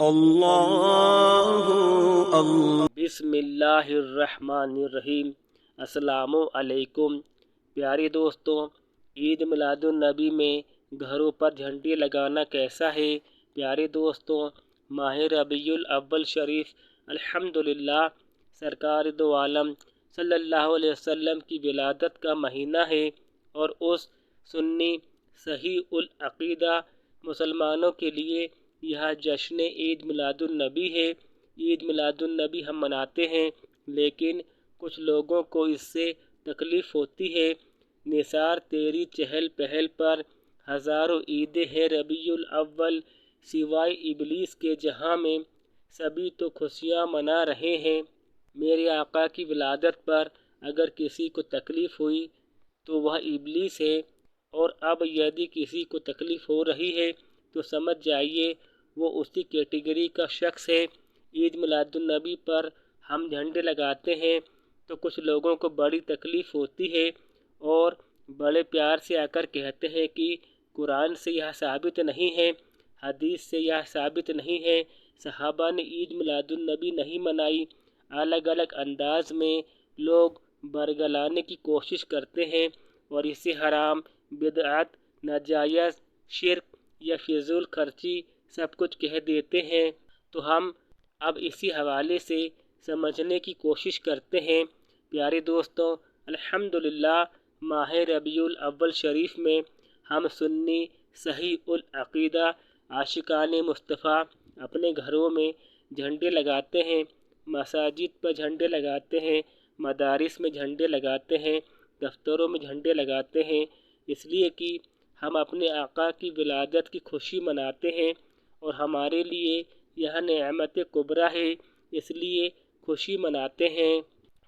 اللہ اللہ بسم اللہ الرحمن الرحیم۔ السلام علیکم پیارے دوستوں، عید میلاد النبی میں گھروں پر جھنڈے لگانا کیسا ہے؟ پیارے دوستوں، ماہ ربیع الاول شریف الحمدللہ سرکار دو عالم صلی اللہ علیہ وسلم کی ولادت کا مہینہ ہے، اور اس سنی صحیح العقیدہ مسلمانوں کے لیے یہ جشن عید میلاد النبی ہے۔ عید میلاد النبی ہم مناتے ہیں، لیکن کچھ لوگوں کو اس سے تکلیف ہوتی ہے۔ نثار تیری چہل پہل پر ہزاروں عیدیں ہیں ربیع الاول، سوائے ابلیس کے جہاں میں سبھی تو خوشیاں منا رہے ہیں۔ میرے آقا کی ولادت پر اگر کسی کو تکلیف ہوئی تو وہ ابلیس ہے، اور اب یدی کسی کو تکلیف ہو رہی ہے تو سمجھ جائیے وہ اسی کیٹیگری کا شخص ہے۔ عید میلاد النبی پر ہم جھنڈے لگاتے ہیں تو کچھ لوگوں کو بڑی تکلیف ہوتی ہے، اور بڑے پیار سے آ کر کہتے ہیں کہ قرآن سے یہ ثابت نہیں ہے، حدیث سے یہ ثابت نہیں ہے، صحابہ نے عید میلاد النبی نہیں منائی۔ الگ الگ انداز میں لوگ برگلانے کی کوشش کرتے ہیں اور اسے حرام، بدعت، ناجائز، شرک یا فضول خرچی سب کچھ کہہ دیتے ہیں۔ تو ہم اب اسی حوالے سے سمجھنے کی کوشش کرتے ہیں۔ پیارے دوستوں، الحمدللہ ماہ ربیع الاول شریف میں ہم سنی صحیح العقیدہ عاشقان مصطفیٰ اپنے گھروں میں جھنڈے لگاتے ہیں، مساجد پر جھنڈے لگاتے ہیں، مدارس میں جھنڈے لگاتے ہیں، دفتروں میں جھنڈے لگاتے ہیں، اس لیے کہ ہم اپنے آقا کی ولادت کی خوشی مناتے ہیں، اور ہمارے لیے یہ نعمت کبریٰ ہے، اس لیے خوشی مناتے ہیں۔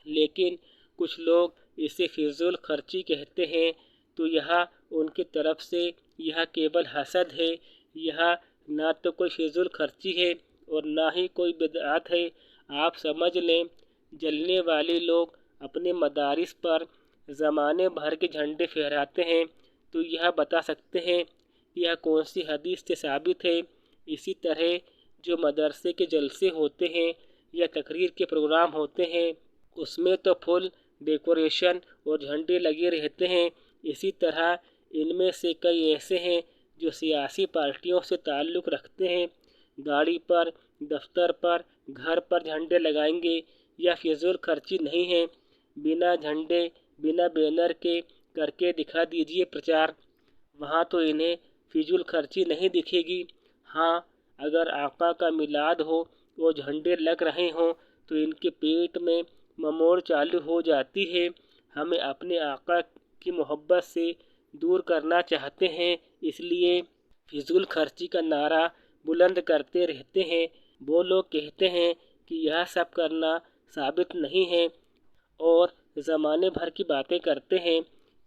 لیکن کچھ لوگ اسے فضول خرچی کہتے ہیں، تو یہ ان کی طرف سے یہ کیول حسد ہے۔ یہ نہ تو کوئی فضول خرچی ہے اور نہ ہی کوئی بدعت ہے۔ آپ سمجھ لیں، جلنے والے لوگ اپنے مدارس پر زمانے بھر کے جھنڈے پھہراتے ہیں، تو یہ بتا سکتے ہیں کہ یہ کون سی حدیث سے ثابت ہے؟ اسی طرح جو مدرسے کے جلسے ہوتے ہیں یا تقریر کے پروگرام ہوتے ہیں، اس میں تو فل ڈیکوریشن اور جھنڈے لگے رہتے ہیں۔ اسی طرح ان میں سے کئی ایسے ہیں جو سیاسی پارٹیوں سے تعلق رکھتے ہیں، گاڑی پر، دفتر پر، گھر پر جھنڈے لگائیں گے۔ یہ فضول خرچی نہیں ہے۔ بنا جھنڈے، بنا بینر کے کر کے دکھا دیجیے پرچار، وہاں تو انہیں فضول خرچی نہیں دکھے گی۔ ہاں، اگر آقا کا میلاد ہو اور جھنڈے لگ رہے ہوں تو ان کے پیٹ میں مموڑ چالو ہو جاتی ہے۔ ہمیں اپنے آقا کی محبت سے دور کرنا چاہتے ہیں، اس لیے فضول خرچی کا نعرہ بلند کرتے رہتے ہیں۔ وہ لوگ کہتے ہیں کہ یہ سب کرنا ثابت نہیں ہے اور زمانے بھر کی باتیں کرتے ہیں۔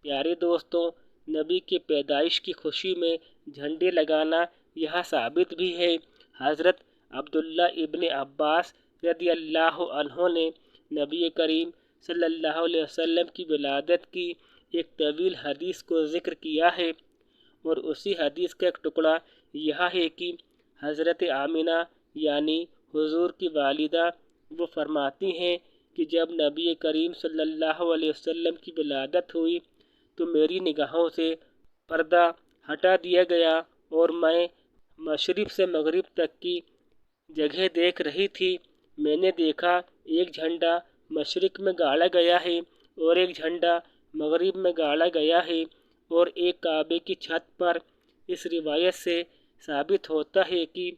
پیارے دوستوں، نبی کی پیدائش کی خوشی میں جھنڈے لگانا یہ ثابت بھی ہے۔ حضرت عبداللہ ابن عباس رضی اللہ عنہ نے نبی کریم صلی اللہ علیہ وسلم کی ولادت کی ایک طویل حدیث کو ذکر کیا ہے، اور اسی حدیث کا ایک ٹکڑا یہ ہے کہ حضرت آمنہ یعنی حضور کی والدہ وہ فرماتی ہیں کہ جب نبی کریم صلی اللہ علیہ وسلم کی ولادت ہوئی تو میری نگاہوں سے پردہ ہٹا دیا گیا، اور میں مشرق سے مغرب تک کی جگہ دیکھ رہی تھی۔ میں نے دیکھا ایک جھنڈا مشرق میں گاڑا گیا ہے اور ایک جھنڈا مغرب میں گاڑا گیا ہے، اور ایک کعبے کی چھت پر۔ اس روایت سے ثابت ہوتا ہے کہ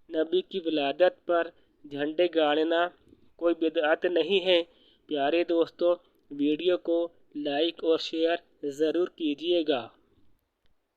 نبی کی ولادت پر جھنڈے گاڑنا کوئی بدعت نہیں ہے۔ پیارے دوستوں، ویڈیو کو لائک اور شیئر ضرور کیجیے گا۔